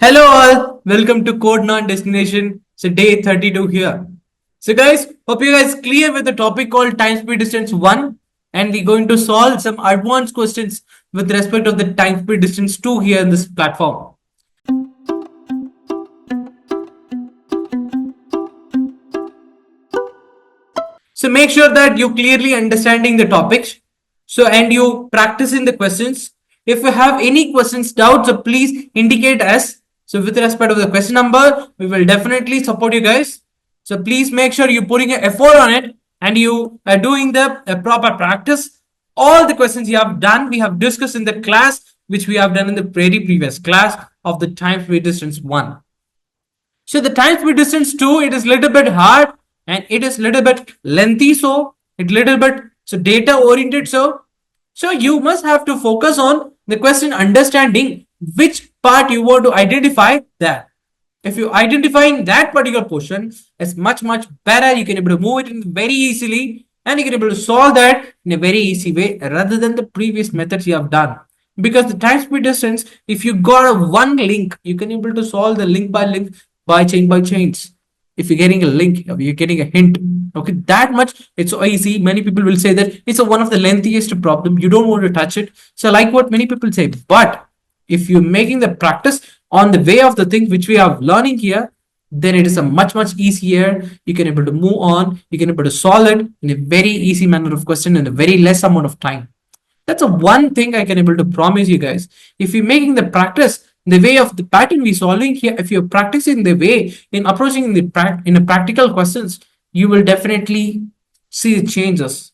Hello all, welcome to Code Non Destination. So day 32 here. So guys, hope you guys clear with the topic called time speed distance 1 and we're going to solve some advanced questions with respect of the time speed distance 2 here in this platform. So make sure that you clearly understanding the topics. So and you practicing the questions. If you have any questions, doubts, so please indicate us. So with respect to the question number, we will definitely support you guys. So please make sure you're putting an effort on it and you are doing the proper practice. All the questions you have done, we have discussed in the class, which we have done in the very previous class of the time speed distance 1. So the time speed distance 2, it is little bit hard and it is little bit lengthy. So it little bit so data oriented. So you must have to focus on the question understanding which part you want to identify that. If you identify in that particular portion, it's much better. You can able to move it in very easily and you can able to solve that in a very easy way rather than the previous methods you have done. Because the time speed distance, if you got a one link, you can able to solve the link by chains. If you're getting a link, you're getting a hint. Okay, that much it's so easy. Many people will say that it's one of the lengthiest problem. You don't want to touch it. So like what many people say, but if you're making the practice on the way of the thing which we are learning here, then it is a much easier. You can able to move on. You can able to solve it in a very easy manner of question in a very less amount of time. That's a one thing I can able to promise you guys. If you're making the practice the way of the pattern we solving here, if you're practicing the way in approaching in a practical questions, you will definitely see the changes.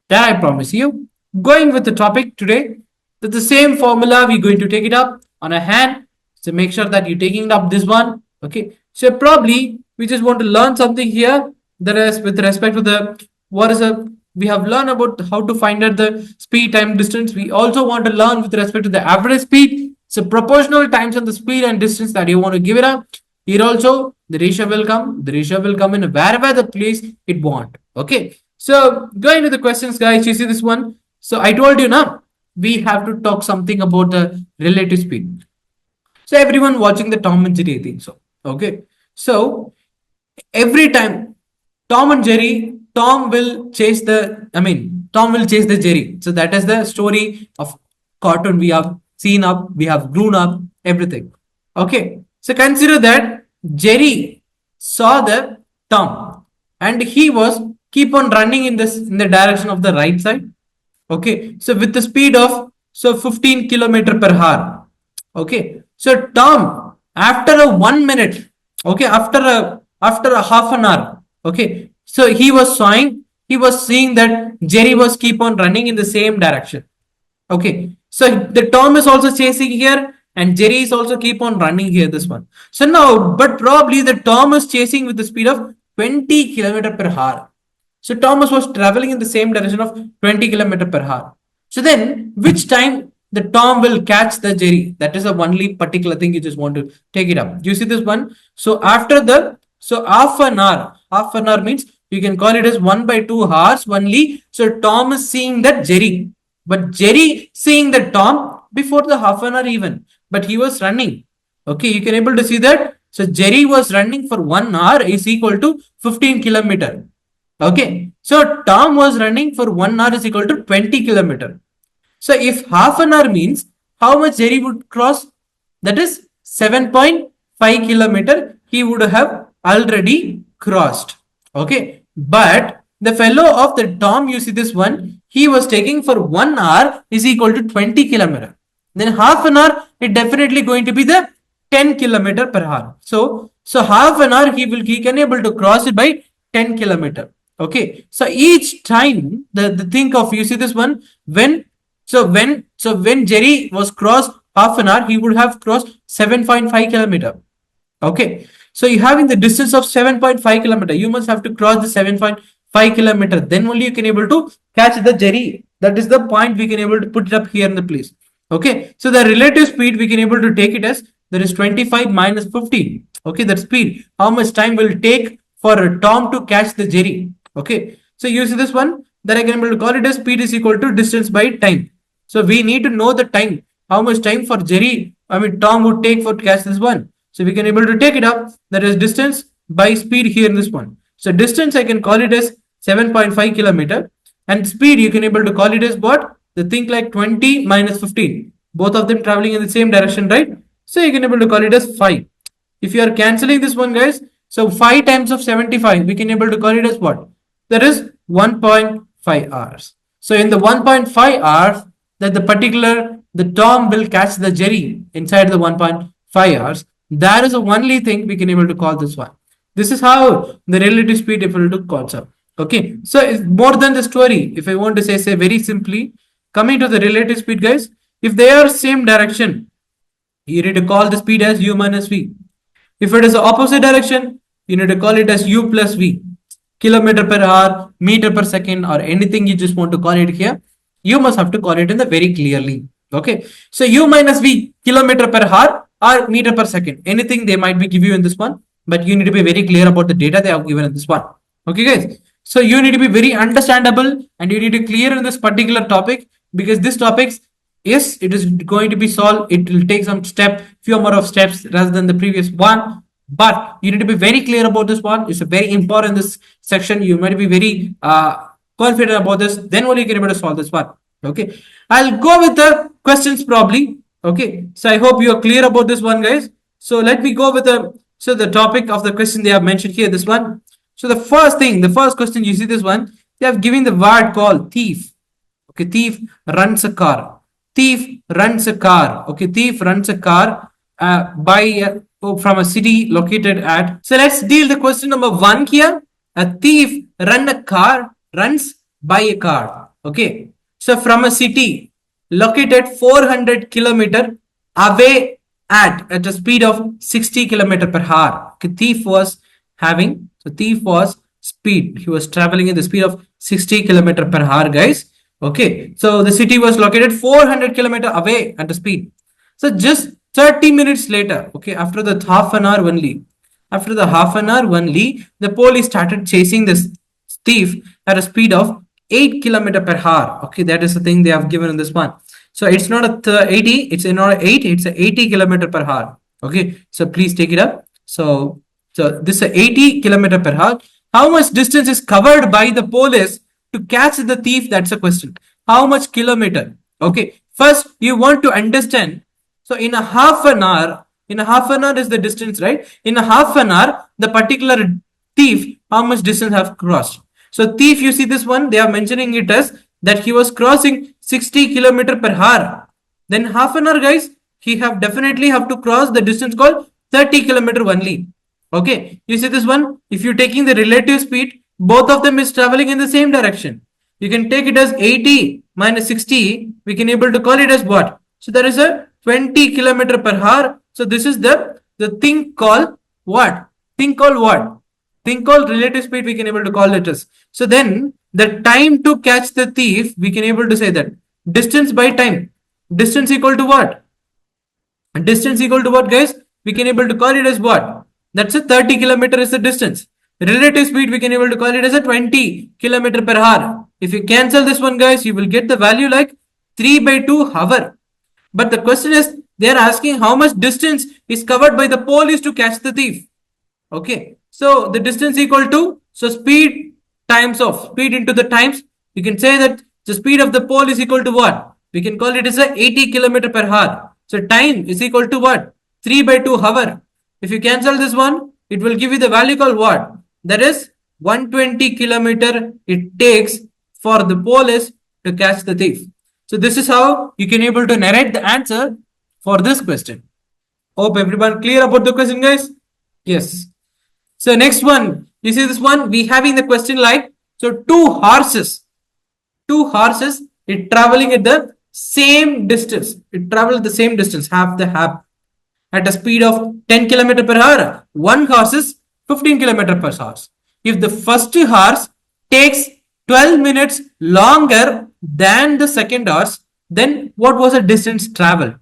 That I promise you. Going with the topic today, that the same formula we're going to take it up on a hand. So make sure that you're taking up this one. Okay. So probably we just want to learn something here. That is with respect to the what is a we have learned about how to find out the speed time distance. We also want to learn with respect to the average speed. So proportional times on the speed and distance that you want to give it up. Here also the ratio will come. The ratio will come in wherever the place it want. Okay. So going to the questions, guys. You see this one. So I told you now we have to talk something about the relative speed. So everyone watching the Tom and Jerry, I think so. Okay. So every time Tom and Jerry, Tom will chase the Jerry. So that is the story of cartoon we have seen up, we have grown up, everything. Okay. So consider that Jerry saw the Tom and he was keep on running in the direction of the right side. Okay. So with the speed of 15 kilometer per hour. Okay. So Tom, after a 1 minute, okay, after a half an hour, okay, so he was seeing that Jerry was keep on running in the same direction. Okay, so the Tom is also chasing here and Jerry is also keep on running here, this one. So now, but probably the Tom is chasing with the speed of 20 kilometer per hour. So Thomas was traveling in the same direction of 20 kilometer per hour. So then, which time the Tom will catch the Jerry? That is the only particular thing you just want to take it up. You see this one? So after half an hour means you can call it as 1/2 hours only. So Tom is seeing that Jerry, but Jerry seeing the Tom before the half an hour even, but he was running. Okay, you can able to see that. So Jerry was running for 1 hour is equal to 15 kilometer. Okay, so Tom was running for 1 hour is equal to 20 kilometer. So if half an hour means how much Jerry would cross? That is 7.5 kilometer he would have already crossed. Okay, but the fellow of the Tom, you see this one, he was taking for 1 hour is equal to 20 kilometer. Then half an hour, it definitely going to be the 10 kilometer per hour. So half an hour he can able to cross it by 10 kilometer. Okay, so each time the think of, you see this one, when Jerry was crossed half an hour, he would have crossed 7.5 kilometer. Okay, so you having the distance of 7.5 kilometer, you must have to cross the 7.5 kilometer. Then only you can able to catch the Jerry. That is the point we can able to put it up here in the place. Okay, so the relative speed we can able to take it as there is 25 minus 15. Okay, that speed. How much time will take for Tom to catch the Jerry? Okay, so you see this one, that I can able to call it as speed is equal to distance by time. So we need to know the time. How much time for Tom would take for to catch this one. So we can able to take it up. That is distance by speed here in this one. So distance I can call it as 7.5 kilometer, and speed you can able to call it as what? The think like 20 minus 15. Both of them traveling in the same direction, right? So you can able to call it as 5. If you are cancelling this one, guys, so 5 times of 75, we can able to call it as what? That is 1.5 hours. So in the 1.5 hours, that the particular the Tom will catch the Jerry inside the 1.5 hours. That is the only thing we can able to call this one. This is how the relative speed able to concept. Okay, so it's more than the story. If I want to say very simply, coming to the relative speed, guys, if they are same direction, you need to call the speed as u minus v. If it is the opposite direction, you need to call it as u plus v. Kilometer per hour, meter per second, or anything you just want to call it here, you must have to call it in the very clearly. Okay, so u minus v, kilometer per hour or meter per second, anything they might be give you in this one, but you need to be very clear about the data they have given in this one. Okay, guys, so you need to be very understandable and you need to clear in this particular topic, because this topics, yes, it is going to be solved. It will take some few more of steps rather than the previous one, but you need to be very clear about this one. It's a very important this section. You might be very confident about this, then only you can be able to solve this one. Okay, I'll go with the questions probably. Okay, so I hope you are clear about this one, guys. So let me go with the topic of the question they have mentioned here, this one. So the first question, you see this one, they have given the word called thief. Okay, thief runs a car. Thief runs a car. Okay, thief runs a car from a city located at. So let's deal the question number 1 here. A thief runs by a car. Okay, so from a city located 400 kilometer away at a speed of 60 kilometer per hour. Okay, thief was speed. He was traveling at the speed of 60 kilometer per hour, guys. Okay, so the city was located 400 kilometer away at the speed. So just 30 minutes later, okay, after the half an hour only, the police started chasing this thief at a speed of 8 kilometer per hour. Okay, that is the thing they have given in this one. So it's not a 80, it's not 8, it's a 80 kilometer per hour. Okay, so please take it up. So this is a 80 kilometer per hour. How much distance is covered by the police to catch the thief? That's a question. How much kilometer? Okay, first you want to understand. So in a half an hour is the distance, right? In a half an hour, the particular thief, how much distance have crossed? So thief, you see this one, they are mentioning it as that he was crossing 60 kilometer per hour. Then half an hour, guys, he definitely have to cross the distance called 30 kilometer only. Okay, you see this one, if you're taking the relative speed, both of them is traveling in the same direction. You can take it as 80 minus 60, we can able to call it as what? So there is a 20 kilometer per hour. So this is the thing called what? Thing called relative speed, we can able to call it as. So then the time to catch the thief, we can able to say that distance by time. Distance equal to what? Distance equal to what, guys? We can able to call it as what? That's a 30 kilometer is the distance. Relative speed, we can able to call it as a 20 kilometer per hour. If you cancel this one, guys, you will get the value like 3/2 hour. But the question is, they are asking how much distance is covered by the police to catch the thief. Okay, so the distance equal to, so speed times of speed into the times, you can say that the speed of the pole is equal to what? We can call it as a 80 kilometer per hour. So time is equal to what? 3/2 hour. If you cancel this one, it will give you the value called what? That is 120 kilometer it takes for the police to catch the thief. So this is how you can able to narrate the answer for this question. Hope everyone clear about the question, guys. Yes. So next one, you see this one, we having the question like, so two horses, it traveling at the same distance. It travel the same distance, half at a speed of 10 kilometer per hour. One horse is 15 kilometer per hour. If the first horse takes 12 minutes longer than the second horse, then what was the distance travel?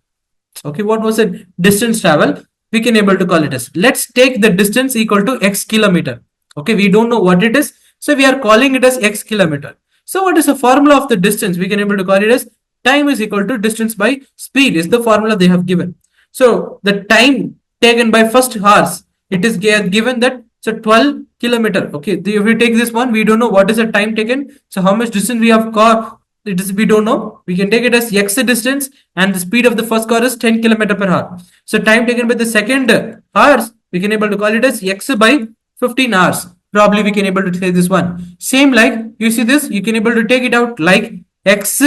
Okay, what was the distance travel? We can able to call it as, let's take the distance equal to x kilometer. Okay, we don't know what it is, so we are calling it as x kilometer. So what is the formula of the distance? We can able to call it as time is equal to distance by speed is the formula they have given. So the time taken by first hours, it is given that so 12 kilometer. Okay, if we take this one, we don't know what is the time taken. So how much distance we have car, it is we don't know. We can take it as x distance, and the speed of the first car is 10 kilometer per hour. So time taken by the second hours, we can able to call it as x by 15 hours. Probably we can able to say this one. Same like you see this, you can able to take it out like x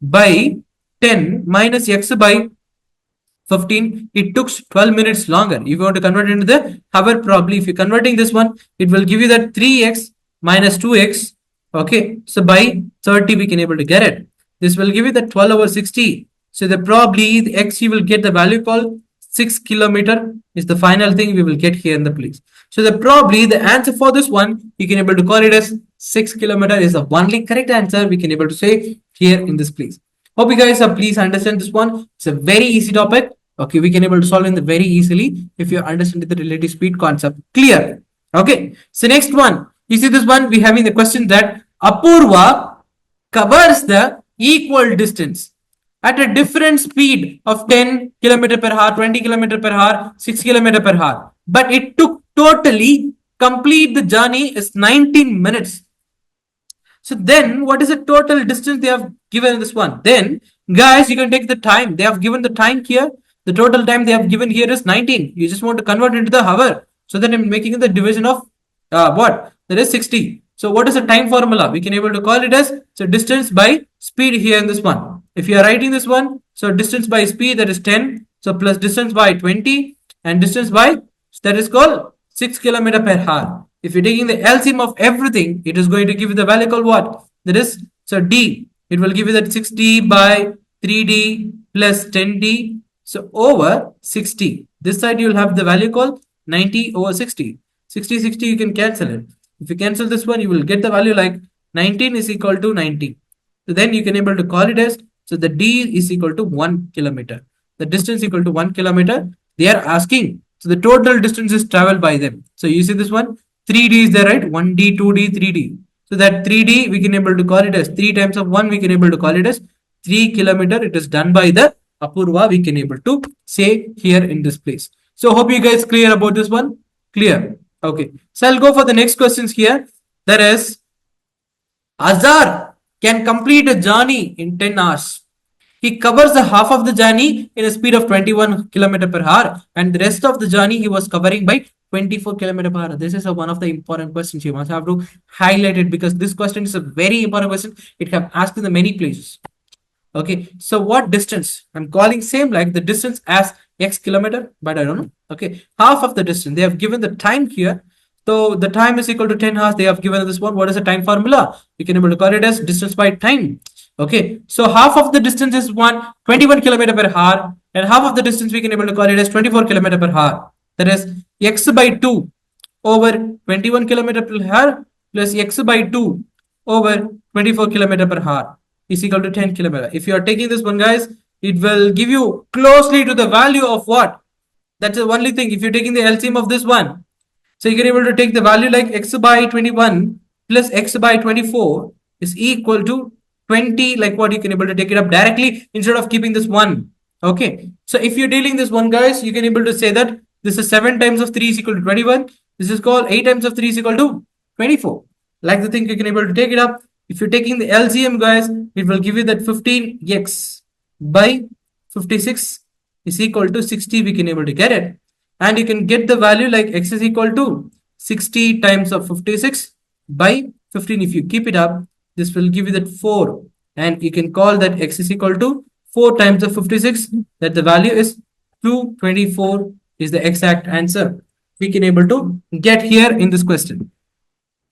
by 10 minus x by 15. It took 12 minutes longer. If you want to convert it into the hour, probably if you're converting this one, it will give you that 3x minus 2x. Okay, so by 30 we can able to get it. This will give you the 12 over 60. So the probably the x you will get the value called 6 kilometer is the final thing we will get here in the place. So the probably the answer for this one, you can able to call it as 6 kilometer is the only correct answer we can able to say here in this place. Hope you guys please understand this one. It's a very easy topic. Okay, we can able to solve it very easily if you understand the relative speed concept. Clear? Okay. So next one, you see this one, we having the question that Apurva covers the equal distance at a different speed of 10 kilometer per hour, 20 kilometer per hour, 6 kilometer per hour. But it took totally complete the journey is 19 minutes. So then what is the total distance they have given in this one? Then guys, you can take the time. They have given the time here. The total time they have given here is 19. You just want to convert into the hour. So then I'm making the division of what? That is 60. So what is the time formula? We can able to call it as so distance by speed here in this one. If you are writing this one, so distance by speed that is 10. So plus distance by 20 and distance by that is called 6 kilometer per hour. If you're taking the LCM of everything, it is going to give you the value called what? That is so D. It will give you that 6D by 3D plus 10D. So over 60. This side you will have the value called 90 over 60. 60, 60 you can cancel it. If you cancel this one, you will get the value like 19 is equal to 90. So then you can able to call it as, so the D is equal to 1 kilometer. The distance equal to 1 kilometer. They are asking. So the total distance is traveled by them. So you see this one, 3D is there, right? 1D, 2D, 3D. So that 3D we can able to call it as 3 times of 1. We can able to call it as 3 kilometer. It is done by the Apurva. We can able to say here in this place. So hope you guys clear about this one. Clear. Okay. So I'll go for the next questions here. That is, Azar can complete a journey in 10 hours. He covers the half of the journey in a speed of 21 kilometer per hour, and the rest of the journey he was covering by 24 kilometer per hour. This is one of the important questions. You must have to highlight it because this question is a very important question. It have asked in the many places. Okay, so what distance? I'm calling same like the distance as x kilometer, but I don't know. Okay, half of the distance. They have given the time here. So the time is equal to 10 hours. They have given this one. What is the time formula? You can able to call it as distance by time. Okay, so half of the distance is 21 kilometer per hour, and half of the distance we can able to call it as 24 kilometer per hour. That is x by 2 over 21 kilometer per hour plus x by 2 over 24 kilometer per hour is equal to 10 kilometer. If you are taking this one, guys, it will give you closely to the value of what? That's the only thing. If you're taking the LCM of this one, so you can able to take the value like x by 21 plus x by 24 is equal to 20, like what you can able to take it up directly instead of keeping this one. Okay, so if you're dealing this one, guys, you can able to say that this is 7 times of 3 is equal to 21. This is called 8 times of 3 is equal to 24. Like the thing you can able to take it up. If you're taking the LCM, guys, it will give you that 15x by 56 is equal to 60. We can able to get it, and you can get the value like x is equal to 60 times of 56 by 15. If you keep it up, this will give you that 4, and you can call that x is equal to 4 times of 56. That the value is 224 is the exact answer we can able to get here in this question.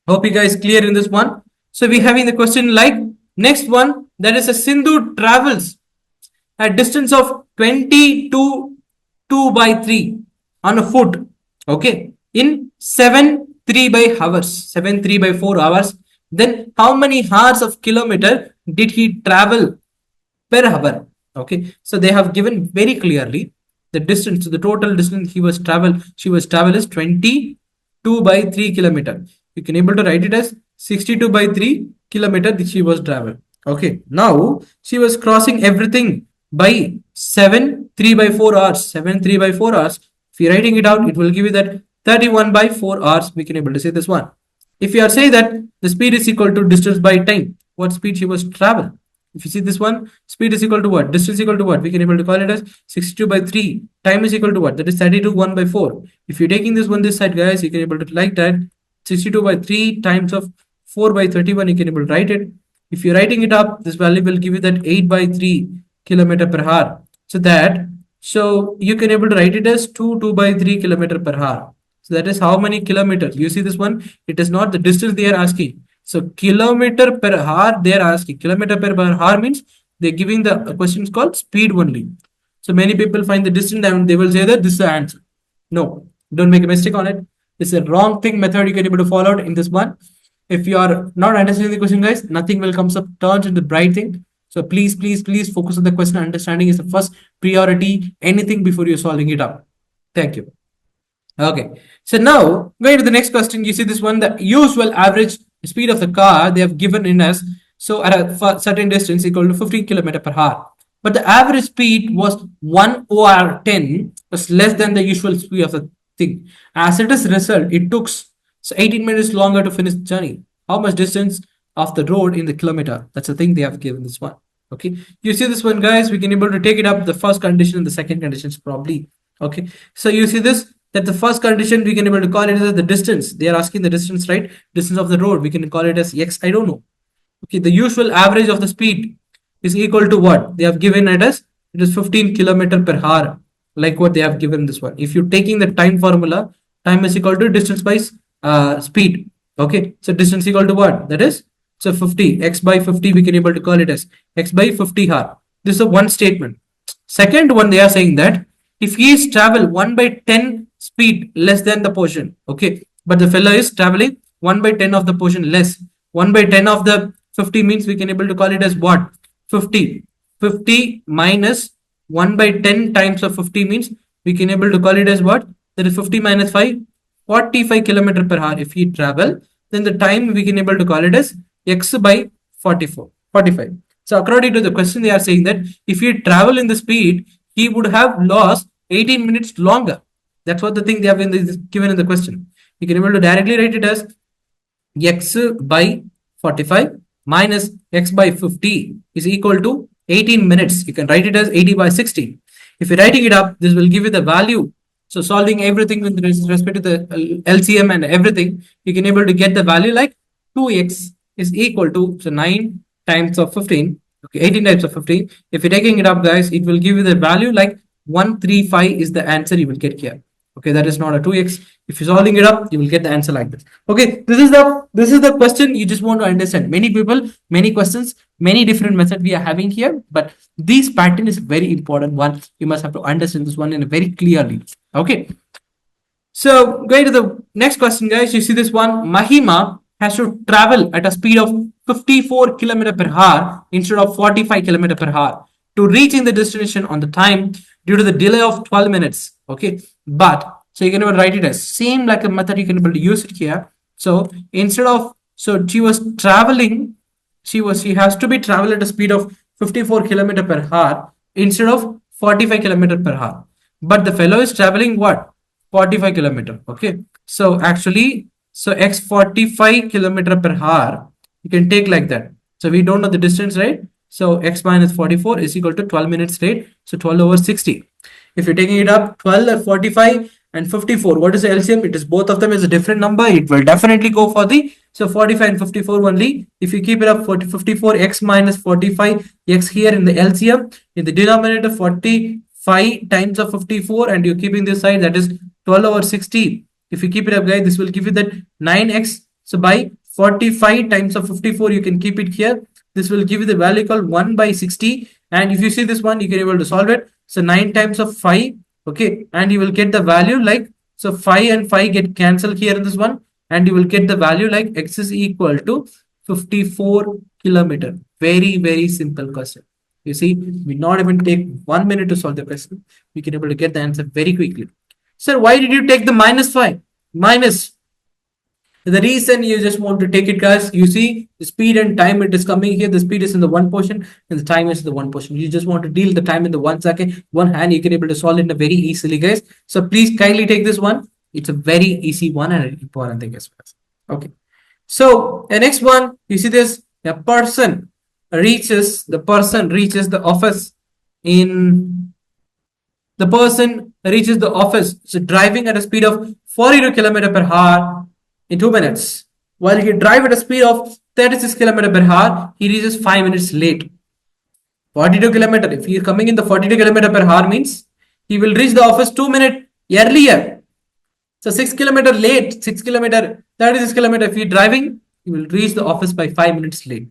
Hope you guys clear in this one. So we having the question like next one, that is a Sindhu travels at distance of 22 2 by 3 on a foot. Okay, in 7 3 by hours, 7 3 by 4 hours. Then how many hours of kilometer did he travel per hour? Okay, so they have given very clearly the distance, the total distance she was travel is 22 by 3 kilometer. You can able to write it as 62 by 3 kilometer that she was travel. Okay, now she was crossing everything by 7 3 by 4 hours, 7 3 by 4 hours. If you're writing it out, it will give you that 31 by 4 hours. We can able to say this one. If you are saying that the speed is equal to distance by time, what speed she was travel? If you see this one, speed is equal to what? Distance equal to what? We can able to call it as 62 by 3. Time is equal to what? That is 32 1 by 4. If you're taking this one this side, guys, you can able to like that 62 by 3 times of 4 by 31. You can able to write it. If you're writing it up, this value will give you that 8 by 3 kilometer per hour. So you can able to write it as 2 by 3 kilometer per hour. So that is how many kilometers. You see this one, it is not the distance they are asking. So kilometer per hour they are asking. Kilometer per hour means they're giving the questions called speed only. So many people find the distance and they will say that this is the answer. No, don't make a mistake on it. It's a wrong thing method you can able to follow out in this one. If you are not understanding the question, guys, nothing will comes up, turns into bright thing. So please focus on the question. Understanding is the first priority. Anything before you're solving it up. Thank you. Okay. So now going to the next question, you see this one, the usual average speed of the car they have given in us. So at a certain distance equal to 15 kilometer per hour. But the average speed was 1 over 10 was less than the usual speed of the thing. As it is result, it took 18 minutes longer to finish the journey. How much distance of the road in the kilometer? That's the thing they have given this one. Okay, you see this one, guys, we can able to take it up the first condition and the second conditions probably. Okay, so you see this, that the first condition we can able to call it as the distance. They are asking the distance, right? Distance of the road, we can call it as x. I don't know. Okay, the usual average of the speed is equal to what they have given it as. It is 15 kilometer per hour, like what they have given this one. If you're taking the time formula, time is equal to distance by speed. Okay, so distance equal to what? That is, so 50 x by 50 we can able to call it as x by 50 hour. This is a one statement. Second one, they are saying that if he is travel 1 by 10 speed less than the portion, okay, but the fellow is traveling 1 by 10 of the portion less. 1 by 10 of the 50 means we can able to call it as what? 50 minus 1 by 10 times of 50 means we can able to call it as what? That is 50 minus 5, 45 kilometer per hour. If he travel, then the time we can able to call it as x by 45. So according to the question, they are saying that if he travel in the speed, he would have lost 18 minutes longer. That's what the thing they have given in the question. You can able to directly write it as x by 45 minus x by 50 is equal to 18 minutes. You can write it as 80 by 60. If you're writing it up, this will give you the value. So solving everything with respect to the LCM and everything, you can able to get the value like 2x is equal to, so 9 times of 15, okay, 18 times of 15. If you're taking it up, guys, it will give you the value like 135 is the answer you will get here. Okay, that is not a 2x. If you're solving it up, you will get the answer like this. Okay, this is the question you just want to understand. Many people, many questions, many different methods we are having here, but this pattern is very important one. You must have to understand this one in a very clearly. Okay, so going to the next question, guys. You see this one, Mahima has to travel at a speed of 54 kilometer per hour instead of 45 kilometer per hour to reaching the destination on the time due to the delay of 12 minutes. Okay, but so you can even write it as same like a method you can able to use it here. So instead of, so she was traveling, she has to be travel at a speed of 54 kilometer per hour instead of 45 kilometer per hour. But the fellow is traveling what? 45 kilometer. Okay, so actually, so x 45 kilometer per hour you can take like that. So we don't know the distance, right? So x minus 44 is equal to 12 minutes straight. So 12 over 60. If you're taking it up, 12, 45 and 54, what is the LCM? It is both of them is a different number. It will definitely go for the, so 45 and 54 only. If you keep it up, 54 x minus 45 x here in the LCM, in the denominator 45 times of 54 and you're keeping this side, that is 12 over 60. If you keep it up, guys, this will give you that 9x. So by 45 times of 54, you can keep it here. This will give you the value called 1 by 60. And if you see this one, you can able to solve it. So 9 times of 5, okay, and you will get the value like, so 5 and 5 get cancelled here in this one, and you will get the value like x is equal to 54 kilometer. Very simple question. You see, we not even take 1 minute to solve the question. We can able to get the answer very quickly. Sir, why did you take the minus 5? Minus. The reason you just want to take it, guys, you see the speed and time it is coming here. The speed is in the one portion and the time is the one portion. You just want to deal the time in the 1 second, one hand. You can able to solve it very easily, guys. So please kindly take this one. It's a very easy one and an important thing as well. Okay. So the next one, you see this, the person reaches the office in so driving at a speed of 42 km per hour in 2 minutes. While he drive at a speed of 36 km per hour, he reaches 5 minutes late. 42 km. If he is coming in the 42 km per hour means he will reach the office 2 minutes earlier. So 6 km late, 6 km, 36 km. If he is driving, he will reach the office by 5 minutes late.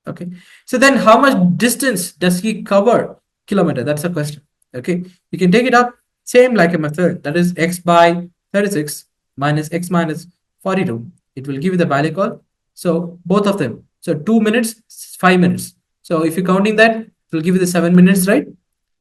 Okay. So then how much distance does he cover? Kilometer. That's a question. Okay. You can take it up same like a method. That is x by 36 minus x minus 42. It will give you the value called. So both of them. So 2 minutes, 5 minutes. So if you're counting that, it will give you the 7 minutes, right?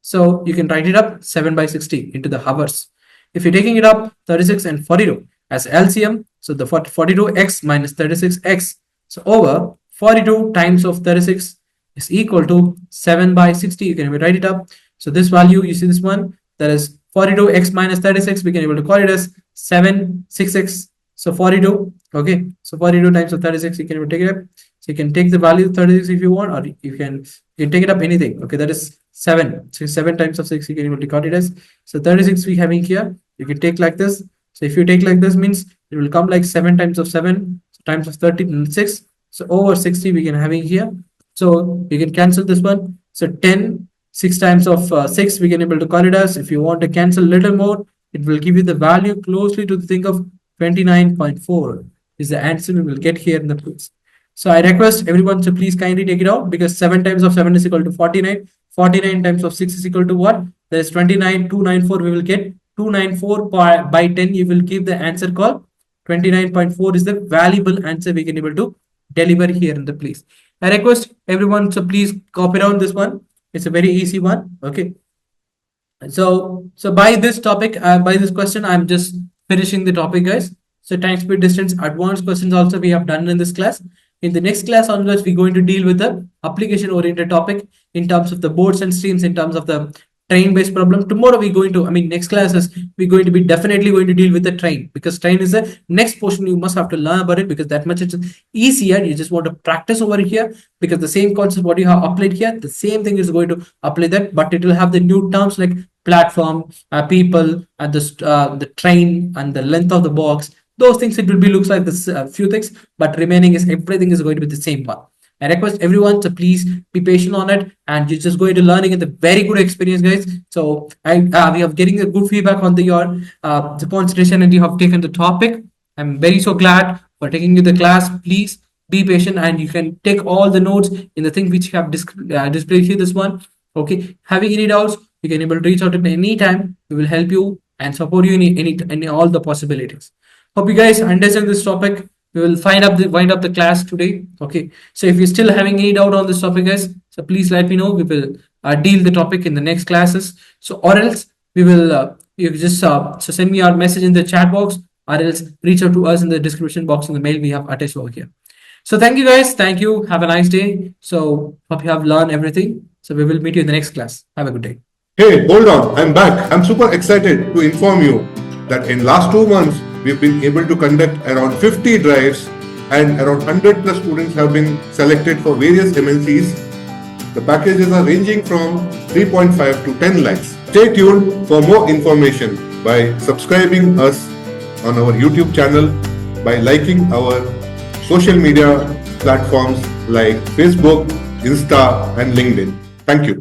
So you can write it up 7 by 60 into the hours. If you're taking it up 36 and 42 as LCM, so the 42x minus 36x. So over 42 times of 36 is equal to 7 by 60. You can write it up. So this value, you see this one, that is 42x minus 36. We can able to call it as 766. So 42. Okay. So 42 times of 36, you can able to take it up. So you can take the value 36 if you want, or you can take it up anything. Okay. That is 7. So 7 times of 6, you can able to call it as. So 36 we having here. You can take like this. So if you take like this means it will come like 7 times of 7 times of 36. So over 60 we can having here. So you can cancel this one. So 10, 6 times of 6 we can able to call it as. If you want to cancel a little more, it will give you the value closely to the thing of 29.4 is the answer we will get here in the quiz. So I request everyone to please kindly take it out, because 7 times of 7 is equal to 49. 49 times of 6 is equal to what? That is 29. 294 we will get. 294 by 10 you will give the answer called 29.4 is the valuable answer we can able to deliver here in the place. I request everyone to please copy down this one. It's a very easy one. Okay. So by this topic, by this question, I'm just finishing the topic, guys. So time, speed, distance, advanced questions also we have done in this class. In the next class onwards, we're going to deal with the application oriented topic in terms of the boards and streams, in terms of the train based problem. Tomorrow we're going to, next classes, we're going to be definitely going to deal with the train, because train is the next portion you must have to learn about it, because that much it's easier. You just want to practice over here, because the same concept what you have applied here, the same thing is going to apply that, but it will have the new terms like platform, people, and the train and the length of the box. Those things it will be looks like this few things, but remaining is everything is going to be the same one. I request everyone to please be patient on it, and you're just going to learning it. The very good experience, guys. So we are getting a good feedback on your the concentration, and you have taken the topic. I'm very so glad for taking you the class. Please be patient, and you can take all the notes in the thing which you have displayed here. This one, okay. Having any doubts, you can able to reach out at any time. We will help you and support you in any all the possibilities. Hope you guys understand this topic. We will wind up the class today. Okay. So if you're still having any doubt on this topic, guys, so please let me know. We will deal the topic in the next classes. So or else we will you just so send me your message in the chat box, or else reach out to us in the description box in the mail we have attached over here. So thank you, guys. Thank you. Have a nice day. So hope you have learned everything. So we will meet you in the next class. Have a good day. Hey, hold on. I'm back. I'm super excited to inform you that in last 2 months, we've been able to conduct around 50 drives, and around 100 plus students have been selected for various MNCs. The packages are ranging from 3.5 to 10 lakhs. Stay tuned for more information by subscribing us on our YouTube channel, by liking our social media platforms like Facebook, Insta and LinkedIn. Thank you.